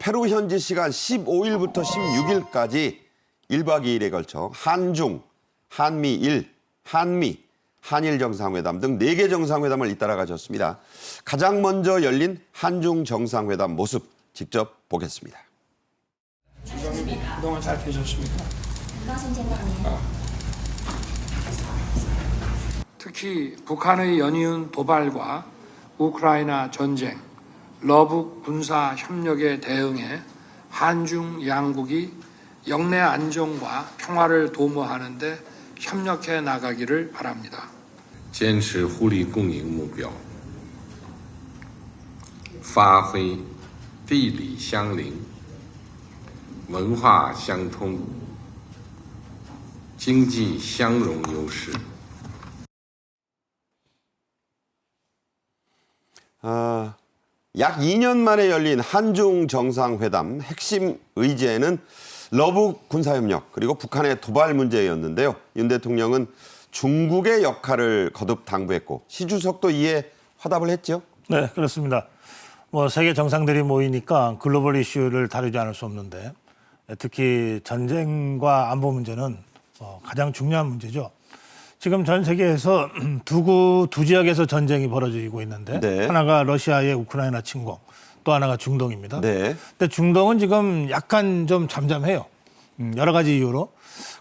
페루 현지 시간 15일부터 16일까지 1박 2일에 걸쳐 한중, 한미일, 한미, 한일 정상회담 등 4개 정상회담을 잇따라 가졌습니다. 가장 먼저 열린 한중 정상회담 모습 직접 보겠습니다. 그동안 잘 계셨습니까? 특히 북한의 연이은 도발과 우크라이나 전쟁, 러북 군사 협력에 대응해 한중 양국이 영내 안정과 평화를 도모하는 데 협력해 나가기를 바랍니다. 坚持互利共赢目标，发挥地理相邻、文化相通、经济相融优势。 약 2년 만에 열린 한중 정상회담 핵심 의제는 러북 군사협력 그리고 북한의 도발 문제였는데요. 윤 대통령은 중국의 역할을 거듭 당부했고 시 주석도 이에 화답을 했죠. 네, 그렇습니다. 세계 정상들이 모이니까 글로벌 이슈를 다루지 않을 수 없는데 특히 전쟁과 안보 문제는 가장 중요한 문제죠. 지금 전 세계에서 두 지역에서 전쟁이 벌어지고 있는데 네. 하나가 러시아의 우크라이나 침공, 또 하나가 중동입니다. 네. 근데 중동은 지금 약간 좀 잠잠해요. 여러 가지 이유로.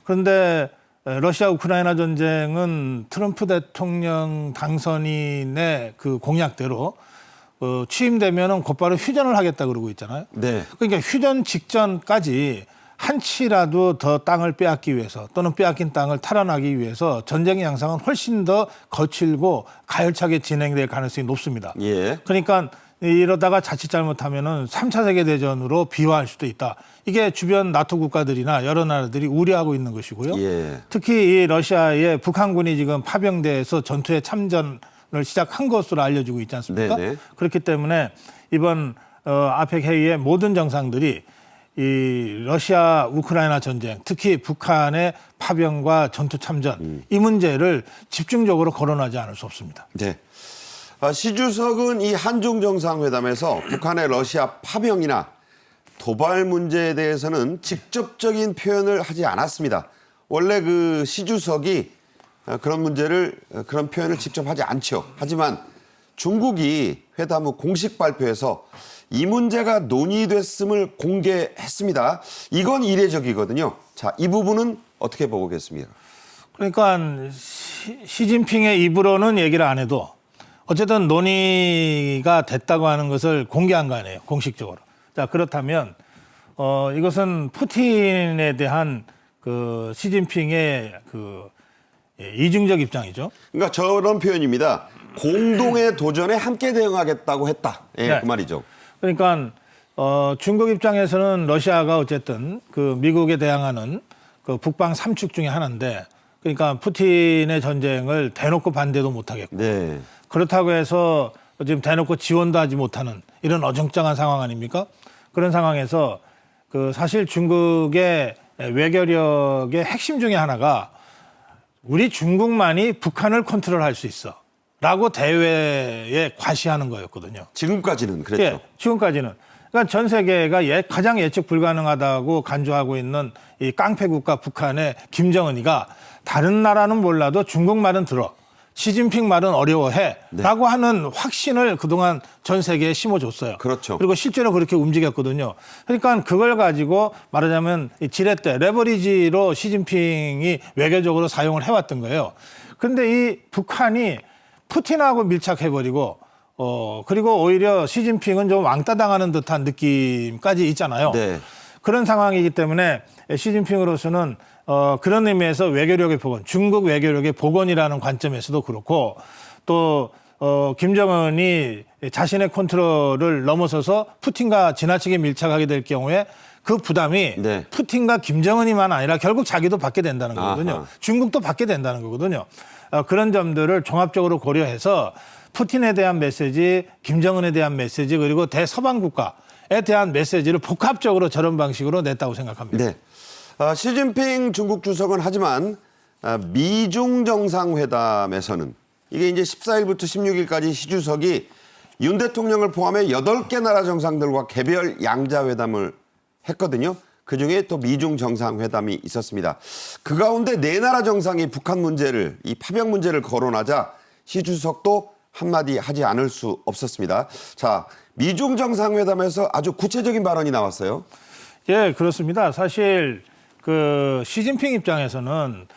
그런데 러시아 우크라이나 전쟁은 트럼프 대통령 당선인의 그 공약대로 취임되면은 곧바로 휴전을 하겠다 그러고 있잖아요. 네. 그러니까 휴전 직전까지 한치라도 더 땅을 빼앗기 위해서 또는 빼앗긴 땅을 탈환하기 위해서 전쟁의 양상은 훨씬 더 거칠고 가열차게 진행될 가능성이 높습니다. 예. 그러니까 이러다가 자칫 잘못하면은 3차 세계대전으로 비화할 수도 있다. 이게 주변 나토 국가들이나 여러 나라들이 우려하고 있는 것이고요. 예. 특히 이 러시아의 북한군이 지금 파병대에서 전투에 참전을 시작한 것으로 알려지고 있지 않습니까? 네네. 그렇기 때문에 이번 아펙 회의의 모든 정상들이 이 러시아 우크라이나 전쟁, 특히 북한의 파병과 전투 참전 이 문제를 집중적으로 거론하지 않을 수 없습니다. 네. 시 주석은 이 한중 정상회담에서 북한의 러시아 파병이나 도발 문제에 대해서는 직접적인 표현을 하지 않았습니다. 원래 그 시 주석이 그런 표현을 직접 하지 않죠. 하지만 중국이 회담 후 공식 발표에서 이 문제가 논의됐음을 공개했습니다. 이건 이례적이거든요. 자, 이 부분은 어떻게 보고 계십니까? 그러니까 시진핑의 입으로는 얘기를 안 해도 어쨌든 논의가 됐다고 하는 것을 공개한 거 아니에요, 공식적으로. 자, 그렇다면 이것은 푸틴에 대한 그 시진핑의 그 이중적 입장이죠. 그러니까 저런 표현입니다. 공동의 도전에 함께 대응하겠다고 했다. 예, 네. 그 말이죠. 그러니까 중국 입장에서는 러시아가 어쨌든 그 미국에 대항하는 그 북방 삼축 중에 하나인데, 그러니까 푸틴의 전쟁을 대놓고 반대도 못 하겠고, 네. 그렇다고 해서 지금 대놓고 지원도 하지 못하는 이런 어정쩡한 상황 아닙니까? 그런 상황에서 그 사실 중국의 외교력의 핵심 중에 하나가 우리 중국만이 북한을 컨트롤할 수 있어 라고 대외에 과시하는 거였거든요. 지금까지는 그랬죠. 예, 지금까지는. 그러니까 전 세계가 가장 예측 불가능하다고 간주하고 있는 이 깡패 국가 북한의 김정은이가 다른 나라는 몰라도 중국 말은 들어. 시진핑 말은 어려워해. 네. 라고 하는 확신을 그동안 전 세계에 심어줬어요. 그렇죠. 그리고 실제로 그렇게 움직였거든요. 그러니까 그걸 가지고 말하자면 이 지렛대, 레버리지로 시진핑이 외교적으로 사용을 해왔던 거예요. 그런데 이 북한이 푸틴하고 밀착해버리고 그리고 오히려 시진핑은 좀 왕따 당하는 듯한 느낌까지 있잖아요. 네. 그런 상황이기 때문에 시진핑으로서는 그런 의미에서 외교력의 복원, 중국 외교력의 복원이라는 관점에서도 그렇고 또 김정은이 자신의 컨트롤을 넘어서서 푸틴과 지나치게 밀착하게 될 경우에 그 부담이 네. 푸틴과 김정은이만 아니라 결국 자기도 받게 된다는 거거든요. 아하. 중국도 받게 된다는 거거든요. 그런 점들을 종합적으로 고려해서 푸틴에 대한 메시지, 김정은에 대한 메시지, 그리고 대서방 국가에 대한 메시지를 복합적으로 저런 방식으로 냈다고 생각합니다. 네. 시진핑 중국 주석은 하지만 미중 정상회담에서는 이게 이제 14일부터 16일까지 시 주석이 윤 대통령을 포함해 8개 나라 정상들과 개별 양자회담을 했거든요. 그중에 또 미중 정상회담이 있었습니다. 그 가운데 4나라 정상이 북한 문제를, 이 파병 문제를 거론하자 시 주석도 한마디 하지 않을 수 없었습니다. 자, 미중 정상회담에서 아주 구체적인 발언이 나왔어요. 예, 그렇습니다. 사실 그 시진핑 입장에서는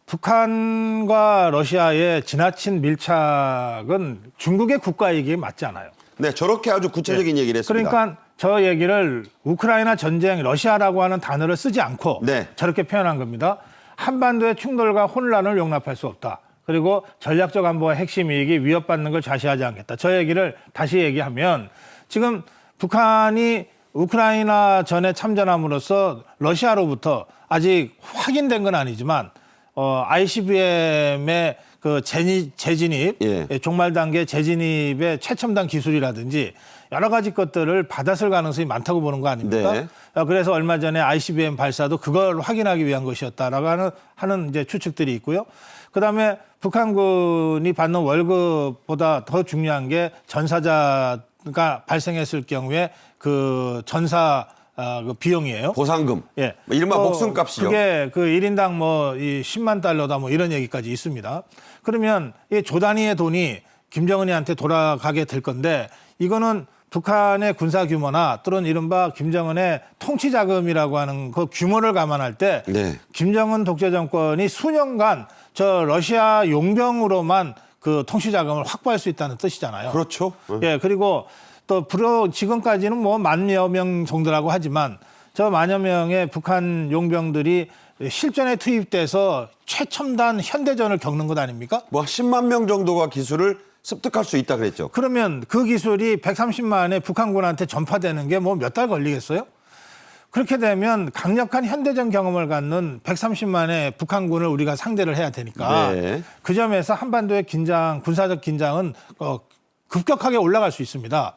북한과 러시아의 지나친 밀착은 중국의 국가 이익에 맞지 않아요. 네, 저렇게 아주 구체적인 얘기를 했습니다. 그러니까 저 얘기를 우크라이나 전쟁, 러시아라고 하는 단어를 쓰지 않고 네. 저렇게 표현한 겁니다. 한반도의 충돌과 혼란을 용납할 수 없다. 그리고 전략적 안보와 핵심 이익이 위협받는 걸 좌시하지 않겠다. 저 얘기를 다시 얘기하면 지금 북한이 우크라이나 전에 참전함으로써 러시아로부터 아직 확인된 건 아니지만 ICBM의 그 재진입, 예. 종말 단계 재진입의 최첨단 기술이라든지 여러 가지 것들을 받았을 가능성이 많다고 보는 거 아닙니까? 네. 그래서 얼마 전에 ICBM 발사도 그걸 확인하기 위한 것이었다라고 하는 이제 추측들이 있고요. 그다음에 북한군이 받는 월급보다 더 중요한 게 전사자가 발생했을 경우에 그 전사 그 비용이에요. 보상금. 예. 이른바 목숨값이죠. 그게 그 1인당 뭐 이 10만 달러다 뭐 이런 얘기까지 있습니다. 그러면 이 조 단위의 돈이 김정은이한테 돌아가게 될 건데 이거는 북한의 군사 규모나 또는 이른바 김정은의 통치 자금이라고 하는 그 규모를 감안할 때 네. 김정은 독재 정권이 수년간 저 러시아 용병으로만 그 통치 자금을 확보할 수 있다는 뜻이잖아요. 그렇죠. 예, 그리고 또 지금까지는 뭐 만여 명 정도라고 하지만 저 만여 명의 북한 용병들이 실전에 투입돼서 최첨단 현대전을 겪는 것 아닙니까? 뭐 10만 명 정도가 기술을 습득할 수 있다 그랬죠. 그러면 그 기술이 130만의 북한군한테 전파되는 게 뭐 몇 달 걸리겠어요? 그렇게 되면 강력한 현대전 경험을 갖는 130만의 북한군을 우리가 상대를 해야 되니까 네. 그 점에서 한반도의 군사적 긴장은 급격하게 올라갈 수 있습니다.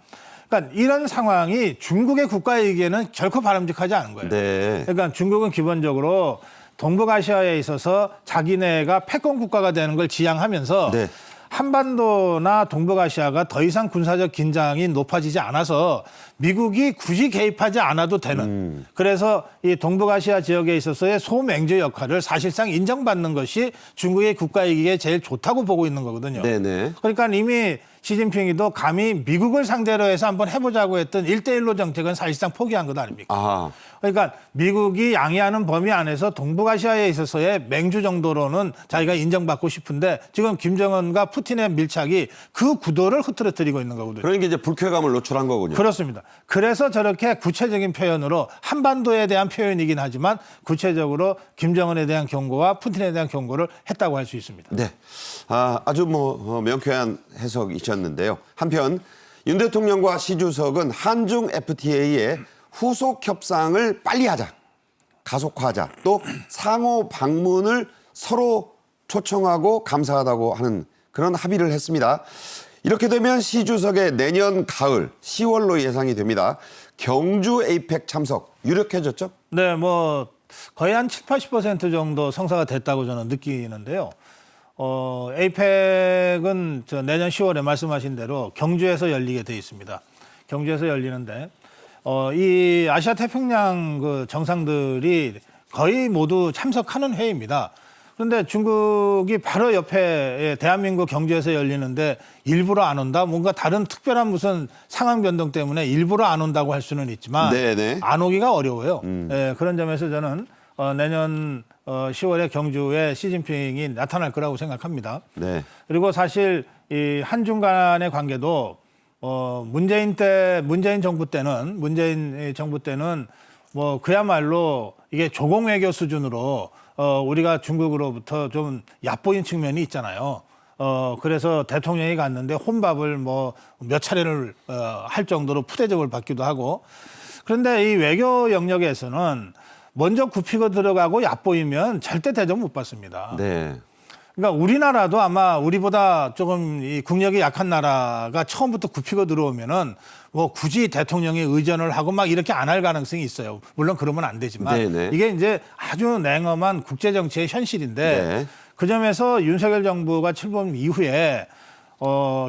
그러니까 이런 상황이 중국의 국가이익에는 결코 바람직하지 않은 거예요. 네. 그러니까 중국은 기본적으로 동북아시아에 있어서 자기네가 패권 국가가 되는 걸 지향하면서 네. 한반도나 동북아시아가 더 이상 군사적 긴장이 높아지지 않아서 미국이 굳이 개입하지 않아도 되는 그래서 이 동북아시아 지역에 있어서의 소맹주 역할을 사실상 인정받는 것이 중국의 국가이익에 제일 좋다고 보고 있는 거거든요. 네네. 그러니까 이미 시진핑이도 감히 미국을 상대로 해서 한번 해보자고 했던 1대1로 정책은 사실상 포기한 것 아닙니까? 아, 그러니까 미국이 양해하는 범위 안에서 동북아시아에 있어서의 맹주 정도로는 자기가 인정받고 싶은데 지금 김정은과 푸틴의 밀착이 그 구도를 흐트러뜨리고 있는 거거든요. 그러니까 이제 불쾌감을 노출한 거군요. 그렇습니다. 그래서 저렇게 구체적인 표현으로 한반도에 대한 표현이긴 하지만 구체적으로 김정은에 대한 경고와 푸틴에 대한 경고를 했다고 할 수 있습니다. 네. 아주 명쾌한 해석이셨는데요. 한편 윤 대통령과 시 주석은 한중 FTA의 후속 협상을 빨리 하자, 가속화하자, 또 상호 방문을 서로 초청하고 감사하다고 하는 그런 합의를 했습니다. 이렇게 되면 시 주석의 내년 가을 10월로 예상이 됩니다. 경주 에이펙 참석 유력해졌죠? 네, 뭐 거의 한 70~80% 정도 성사가 됐다고 저는 느끼는데요. 에이펙은 내년 10월에 말씀하신 대로 경주에서 열리게 돼 있습니다. 경주에서 열리는데 이 아시아 태평양 그 정상들이 거의 모두 참석하는 회의입니다. 그런데 중국이 바로 옆에 대한민국 경주에서 열리는데 일부러 안 온다? 뭔가 다른 특별한 무슨 상황 변동 때문에 일부러 안 온다고 할 수는 있지만 네네. 안 오기가 어려워요. 예, 그런 점에서 저는 내년 10월에 경주에 시진핑이 나타날 거라고 생각합니다. 네. 그리고 사실 이 한중 간의 관계도 문재인 정부 때는 뭐 그야말로 이게 조공 외교 수준으로 우리가 중국으로부터 좀 얕보인 측면이 있잖아요. 그래서 대통령이 갔는데 혼밥을 뭐 몇 차례를 할 정도로 푸대접을 받기도 하고 그런데 이 외교 영역에서는 먼저 굽히고 들어가고 얕보이면 절대 대접 못 받습니다. 네. 그러니까 우리나라도 아마 우리보다 조금 이 국력이 약한 나라가 처음부터 굽히고 들어오면은 뭐 굳이 대통령이 의전을 하고 막 이렇게 안 할 가능성이 있어요. 물론 그러면 안 되지만 네네. 이게 이제 아주 냉엄한 국제 정치의 현실인데 네. 그 점에서 윤석열 정부가 출범 이후에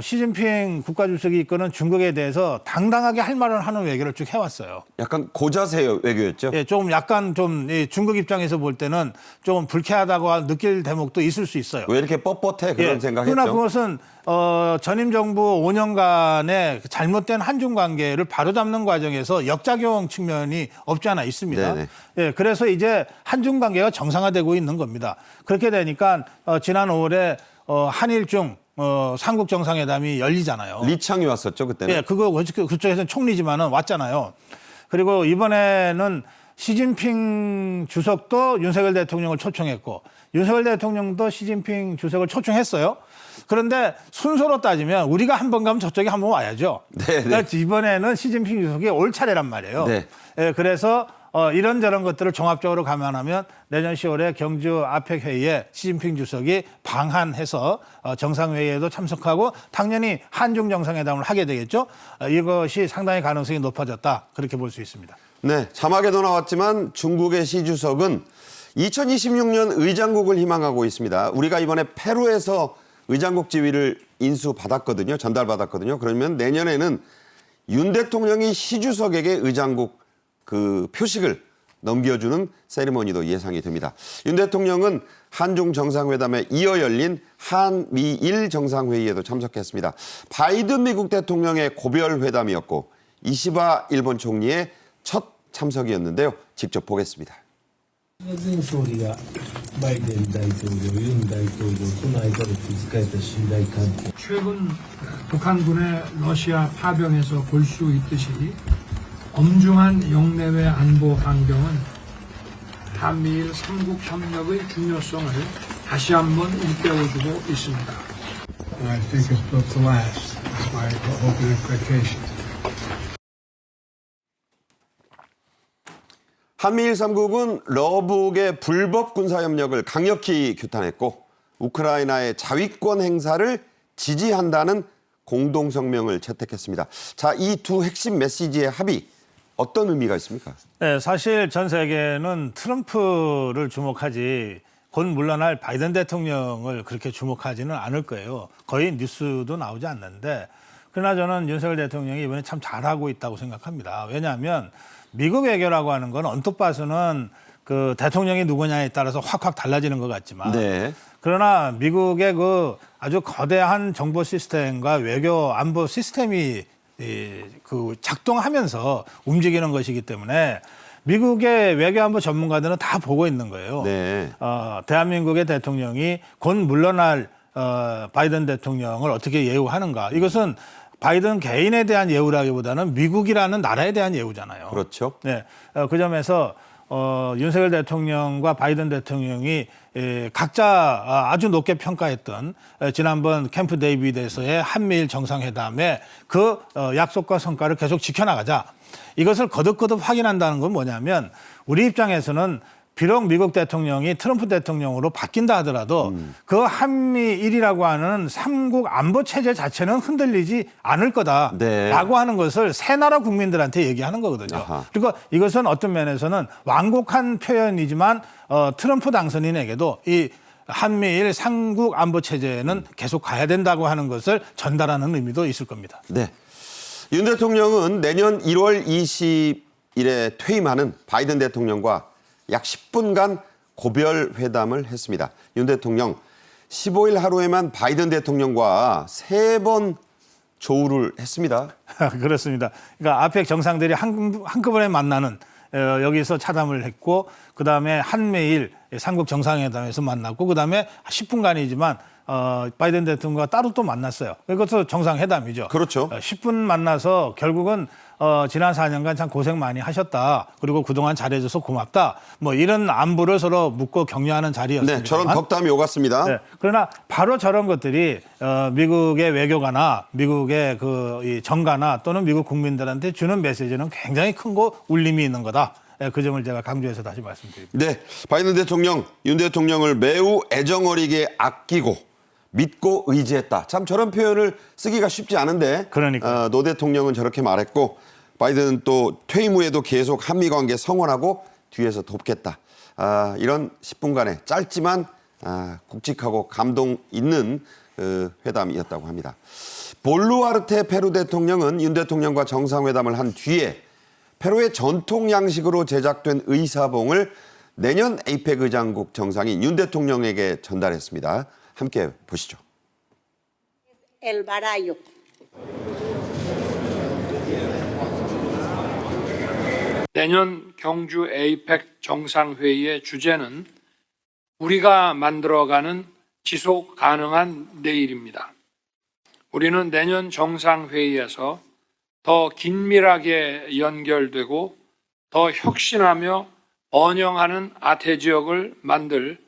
시진핑 국가주석이 이끄는 중국에 대해서 당당하게 할 말을 하는 외교를 쭉 해왔어요. 약간 고자세 외교였죠. 예, 좀 약간 좀 중국 입장에서 볼 때는 좀 불쾌하다고 느낄 대목도 있을 수 있어요. 왜 이렇게 뻣뻣해 그런 생각했죠. 그러나 그것은 전임 정부 5년간의 잘못된 한중 관계를 바로잡는 과정에서 역작용 측면이 없지 않아 있습니다. 네네. 예, 그래서 이제 한중 관계가 정상화되고 있는 겁니다. 그렇게 되니까 지난 5월에 한일중 삼국 정상회담이 열리잖아요. 리창이 왔었죠 그때는. 예, 그쪽에서는 총리지만은 왔잖아요. 그리고 이번에는 시진핑 주석도 윤석열 대통령을 초청했고 윤석열 대통령도 시진핑 주석을 초청했어요. 그런데 순서로 따지면 우리가 한 번 가면 저쪽이 한 번 와야죠. 네, 네. 그러니까 이번에는 시진핑 주석이 올 차례란 말이에요. 네. 예, 그래서 이런저런 것들을 종합적으로 감안하면 내년 10월에 경주 아펙 회의에 시진핑 주석이 방한해서 정상회의에도 참석하고 당연히 한중 정상회담을 하게 되겠죠. 이것이 상당히 가능성이 높아졌다. 그렇게 볼 수 있습니다. 네, 자막에도 나왔지만 중국의 시 주석은 2026년 의장국을 희망하고 있습니다. 우리가 이번에 페루에서 의장국 지위를 인수받았거든요. 전달받았거든요. 그러면 내년에는 윤 대통령이 시 주석에게 의장국 그 표식을 넘겨주는 세리머니도 예상이 됩니다. 윤 대통령은 한중 정상회담에 이어 열린 한미일 정상회의에도 참석했습니다. 바이든 미국 대통령의 고별 회담이었고 이시바 일본 총리의 첫 참석이었는데요. 직접 보겠습니다. 前総理がバイデン大統領、ユン大統領との間で築かれた信頼関係 최근 북한군의 러시아 파병에서 볼 수 있듯이 엄중한 영내외 안보 환경은 한미일 삼국 협력의 중요성을 다시 한번 일깨워주고 있습니다. I think it's built to last. That's my hope and expectation. 한미일 3국은 러북의 불법 군사협력을 강력히 규탄했고 우크라이나의 자위권 행사를 지지한다는 공동성명을 채택했습니다. 자, 이 두 핵심 메시지의 합의 어떤 의미가 있습니까? 네, 사실 전 세계는 트럼프를 주목하지 곧 물러날 바이든 대통령을 그렇게 주목하지는 않을 거예요. 거의 뉴스도 나오지 않는데 그러나 저는 윤석열 대통령이 이번에 참 잘하고 있다고 생각합니다. 왜냐하면 미국 외교라고 하는 건 언뜻 봐서는 그 대통령이 누구냐에 따라서 확확 달라지는 것 같지만 네. 그러나 미국의 그 아주 거대한 정보 시스템과 외교 안보 시스템이 그 작동하면서 움직이는 것이기 때문에 미국의 외교안보 전문가들은 다 보고 있는 거예요. 네. 대한민국의 대통령이 곧 물러날 바이든 대통령을 어떻게 예우하는가. 이것은 바이든 개인에 대한 예우라기보다는 미국이라는 나라에 대한 예우잖아요. 그렇죠. 네, 그 점에서 윤석열 대통령과 바이든 대통령이 각자 아주 높게 평가했던 지난번 캠프 데이비드에서의 한미일 정상회담의 그 약속과 성과를 계속 지켜나가자. 이것을 거듭거듭 확인한다는 건 뭐냐면 우리 입장에서는 비록 미국 대통령이 트럼프 대통령으로 바뀐다 하더라도 그 한미일이라고 하는 삼국 안보 체제 자체는 흔들리지 않을 거다라고 네. 하는 것을 세 나라 국민들한테 얘기하는 거거든요. 아하. 그리고 이것은 어떤 면에서는 완곡한 표현이지만 트럼프 당선인에게도 이 한미일 삼국 안보 체제는 계속 가야 된다고 하는 것을 전달하는 의미도 있을 겁니다. 네. 윤 대통령은 내년 1월 20일에 퇴임하는 바이든 대통령과 약 10분간 고별 회담을 했습니다. 윤 대통령 15일 하루에만 바이든 대통령과 3번 조우를 했습니다. 그렇습니다. 그러니까 아펙 정상들이 한꺼번에 만나는 여기서 차담을 했고 그다음에 한미일 삼국 정상회담에서 만났고 그다음에 10분간이지만 바이든 대통령과 따로 또 만났어요. 이것도 정상회담이죠. 그렇죠. 10분 만나서 결국은 지난 4년간 참 고생 많이 하셨다. 그리고 그동안 잘해줘서 고맙다. 뭐 이런 안부를 서로 묻고 격려하는 자리였습니다. 네, 저런 덕담이 오갔습니다. 네, 그러나 바로 저런 것들이 미국의 외교가나 미국의 이 정가나 또는 미국 국민들한테 주는 메시지는 굉장히 큰 거 울림이 있는 거다. 그 점을 제가 강조해서 다시 말씀드립니다. 네, 바이든 대통령, 윤 대통령을 매우 애정어리게 아끼고 믿고 의지했다. 참 저런 표현을 쓰기가 쉽지 않은데 그러니까요. 노 대통령은 저렇게 말했고 바이든은 또 퇴임 후에도 계속 한미 관계 성원하고 뒤에서 돕겠다. 이런 10분간의 짧지만 굵직하고 감동 있는 회담이었다고 합니다. 볼루아르테 페루 대통령은 윤 대통령과 정상회담을 한 뒤에 페루의 전통 양식으로 제작된 의사봉을 내년 에이펙 의장국 정상인 윤 대통령에게 전달했습니다. 함께 보시죠. El barayo. 내년 경주 에이펙 정상회의의 주제는 우리가 만들어가는 지속 가능한 내일입니다. 우리는 내년 정상회의에서 더 긴밀하게 연결되고 더 혁신하며 번영하는 아태 지역을 만들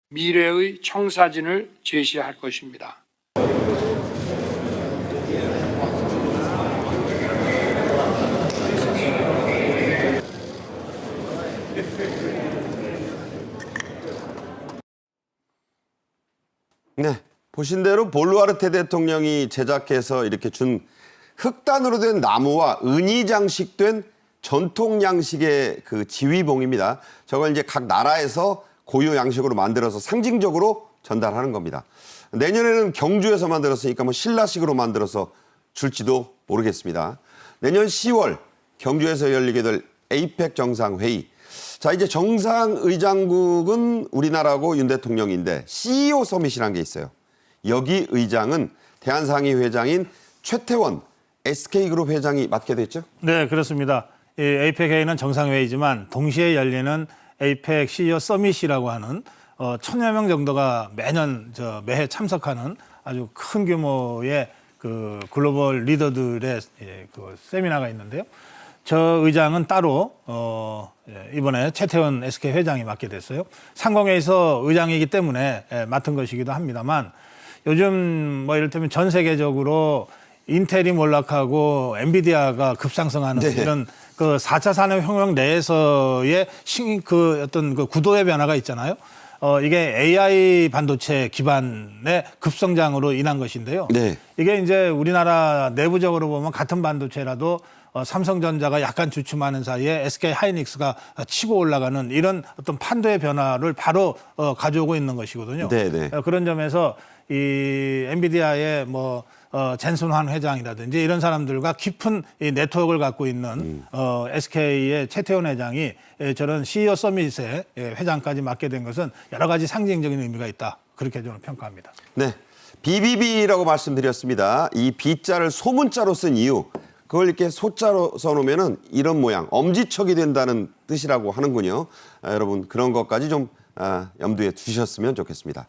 미래의 청사진을 제시할 것입니다. 네, 보신 대로 볼루아르테 대통령이 제작해서 이렇게 준 흑단으로 된 나무와 은이 장식된 전통 양식의 그 지휘봉입니다. 저걸 이제 각 나라에서 고유 양식으로 만들어서 상징적으로 전달하는 겁니다. 내년에는 경주에서 만들었으니까 뭐 신라식으로 만들어서 줄지도 모르겠습니다. 내년 10월 경주에서 열리게 될 에이펙 정상회의. 자, 이제 정상의장국은 우리나라고 윤 대통령인데 CEO 서밋이라는 게 있어요. 여기 의장은 대한상의 회장인 최태원 SK그룹 회장이 맡게 됐죠? 네, 그렇습니다. 이 에이펙 회의는 정상회의지만 동시에 열리는 에이펙 CEO 서밋이라고 하는 1,000여 명 정도가 매해 참석하는 아주 큰 규모의 그 글로벌 리더들의 그 세미나가 있는데요. 저 의장은 따로 이번에 최태원 SK 회장이 맡게 됐어요. 상공회에서 의장이기 때문에 맡은 것이기도 합니다만 요즘 뭐 이를테면 전 세계적으로 인텔이 몰락하고 엔비디아가 급상승하는 네. 이런 그 4차 산업혁명 내에서의 그 어떤 그 구도의 변화가 있잖아요. 이게 AI 반도체 기반의 급성장으로 인한 것인데요. 네. 이게 이제 우리나라 내부적으로 보면 같은 반도체라도 삼성전자가 약간 주춤하는 사이에 SK 하이닉스가 치고 올라가는 이런 어떤 판도의 변화를 바로 가져오고 있는 것이거든요. 네네. 그런 점에서 이 엔비디아의 뭐 젠슨 환 회장이라든지 이런 사람들과 깊은 이 네트워크를 갖고 있는 SK의 최태원 회장이 저런 CEO 서밋의 회장까지 맡게 된 것은 여러 가지 상징적인 의미가 있다. 그렇게 저는 평가합니다. 네, BBB라고 말씀드렸습니다. 이 B자를 소문자로 쓴 이유, 그걸 이렇게 소자로 써놓으면은 이런 모양, 엄지척이 된다는 뜻이라고 하는군요. 여러분 그런 것까지 좀 염두에 두셨으면 좋겠습니다.